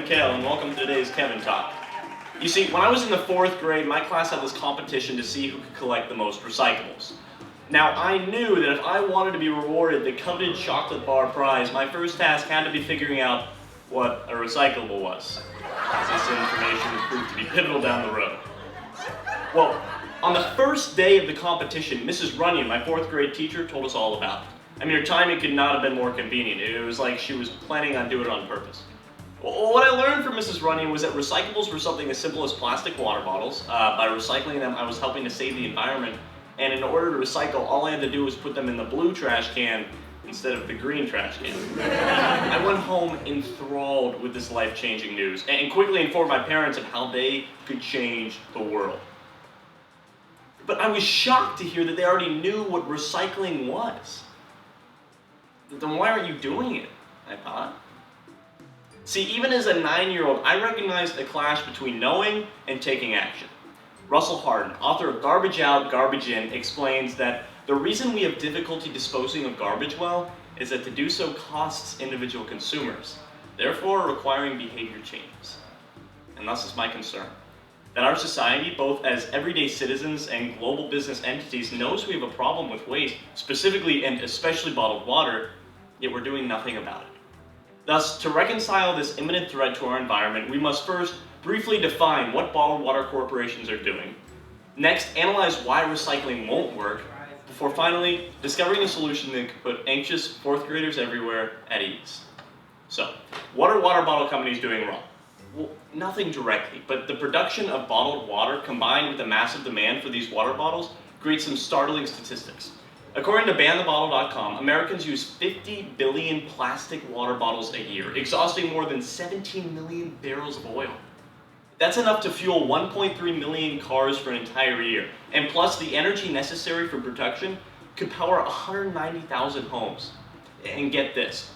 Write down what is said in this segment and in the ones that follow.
Kale, and welcome to today's Kevin Talk. You see, when I was in the 4th grade, my class had this competition to see who could collect the most recyclables. Now, I knew that if I wanted to be rewarded the coveted chocolate bar prize, my first task had to be figuring out what a recyclable was, as this information would prove to be pivotal down the road. Well, on the first day of the competition, Mrs. Runyon, my 4th grade teacher, told us all about it. I mean, her timing could not have been more convenient. It was like she was planning on doing it on purpose. Well, what I learned from Mrs. Runyon was that recyclables were something as simple as plastic water bottles. By recycling them, I was helping to save the environment. And in order to recycle, all I had to do was put them in the blue trash can instead of the green trash can. I went home enthralled with this life-changing news and quickly informed my parents of how they could change the world. But I was shocked to hear that they already knew what recycling was. Then why aren't you doing it? I thought. See, even as a 9-year-old, I recognized a clash between knowing and taking action. Russell Hardin, author of Garbage Out, Garbage In, explains that the reason we have difficulty disposing of garbage well is that to do so costs individual consumers, therefore requiring behavior changes. And thus is my concern, that our society, both as everyday citizens and global business entities, knows we have a problem with waste, specifically and especially bottled water, yet we're doing nothing about it. Thus, to reconcile this imminent threat to our environment, we must first briefly define what bottled water corporations are doing. Next, analyze why recycling won't work, before finally discovering a solution that could put anxious 4th graders everywhere at ease. So, what are water bottle companies doing wrong? Well, nothing directly, but the production of bottled water combined with the massive demand for these water bottles creates some startling statistics. According to banthebottle.com, Americans use 50 billion plastic water bottles a year, exhausting more than 17 million barrels of oil. That's enough to fuel 1.3 million cars for an entire year, and plus the energy necessary for production could power 190,000 homes. And get this,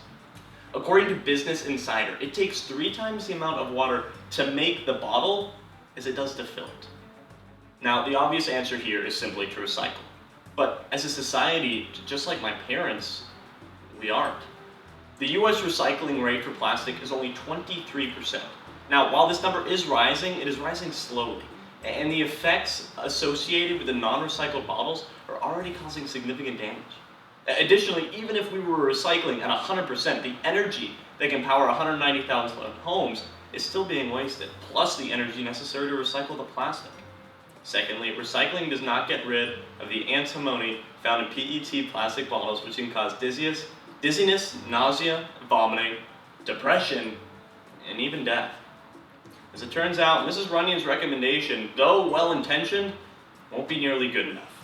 according to Business Insider, it takes 3 times the amount of water to make the bottle as it does to fill it. Now, the obvious answer here is simply to recycle. But as a society, just like my parents, we aren't. The US recycling rate for plastic is only 23%. Now, while this number is rising, it is rising slowly. And the effects associated with the non-recycled bottles are already causing significant damage. Additionally, even if we were recycling at 100%, the energy that can power 190,000 homes is still being wasted, plus the energy necessary to recycle the plastic. Secondly, recycling does not get rid of the antimony found in PET plastic bottles, which can cause dizziness, nausea, vomiting, depression, and even death. As it turns out, Mrs. Runyon's recommendation, though well-intentioned, won't be nearly good enough.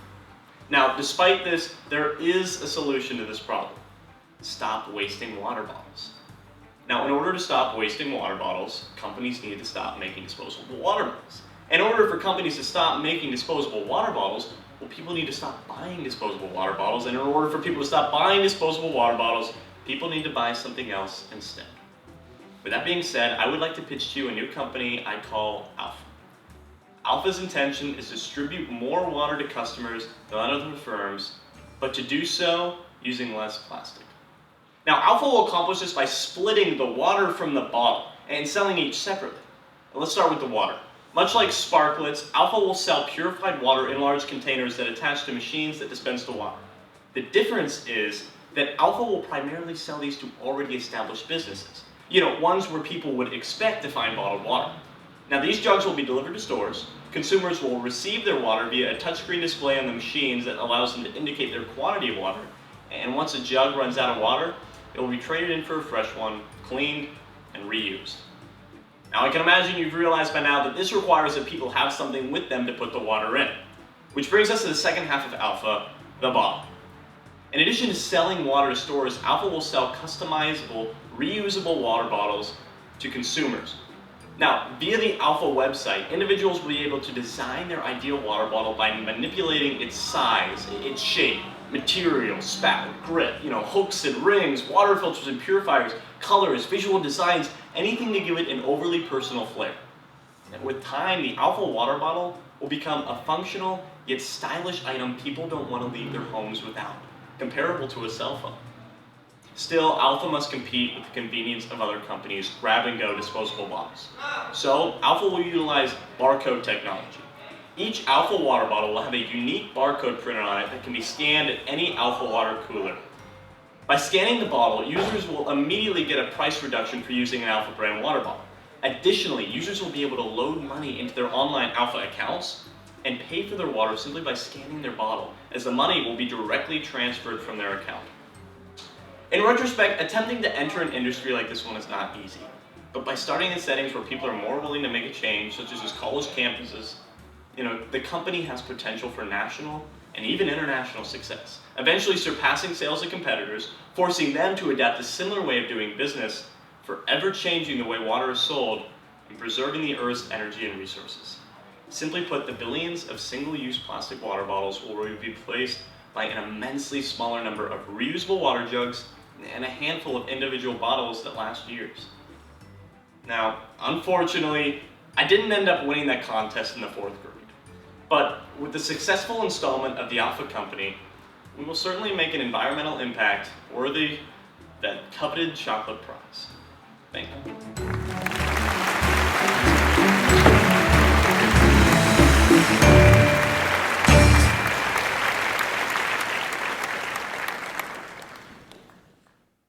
Now, despite this, there is a solution to this problem. Stop wasting water bottles. Now, in order to stop wasting water bottles, companies need to stop making disposable water bottles. In order for companies to stop making disposable water bottles, well, people need to stop buying disposable water bottles. And in order for people to stop buying disposable water bottles, people need to buy something else instead. With that being said, I would like to pitch to you a new company I call Alpha. Alpha's intention is to distribute more water to customers than other firms, but to do so using less plastic. Now, Alpha will accomplish this by splitting the water from the bottle and selling each separately. Now, let's start with the water. Much like Sparklets, Alpha will sell purified water in large containers that attach to machines that dispense the water. The difference is that Alpha will primarily sell these to already established businesses. Ones where people would expect to find bottled water. Now, these jugs will be delivered to stores. Consumers will receive their water via a touchscreen display on the machines that allows them to indicate their quantity of water. And once a jug runs out of water, it will be traded in for a fresh one, cleaned, and reused. Now, I can imagine you've realized by now that this requires that people have something with them to put the water in. Which brings us to the second half of Alpha, the bottle. In addition to selling water to stores, Alpha will sell customizable, reusable water bottles to consumers. Now, via the Alpha website, individuals will be able to design their ideal water bottle by manipulating its size, its shape, material, spout, grip, hooks and rings, water filters and purifiers, colors, visual designs, anything to give it an overly personal flair. And with time, the Alpha water bottle will become a functional yet stylish item people don't want to leave their homes without, comparable to a cell phone. Still, Alpha must compete with the convenience of other companies' grab-and-go disposable bottles. So, Alpha will utilize barcode technology. Each Alpha water bottle will have a unique barcode printed on it that can be scanned at any Alpha water cooler. By scanning the bottle, users will immediately get a price reduction for using an Alpha brand water bottle. Additionally, users will be able to load money into their online Alpha accounts and pay for their water simply by scanning their bottle, as the money will be directly transferred from their account. In retrospect, attempting to enter an industry like this one is not easy, but by starting in settings where people are more willing to make a change, such as college campuses, the company has potential for national and even international success, eventually surpassing sales of competitors, forcing them to adapt a similar way of doing business, forever changing the way water is sold, and preserving the Earth's energy and resources. Simply put, the billions of single-use plastic water bottles will be replaced by an immensely smaller number of reusable water jugs and a handful of individual bottles that last years. Now, unfortunately, I didn't end up winning that contest in the 4th grade. But with the successful installment of the Alpha Company, we will certainly make an environmental impact worthy that coveted chocolate prize. Thank you.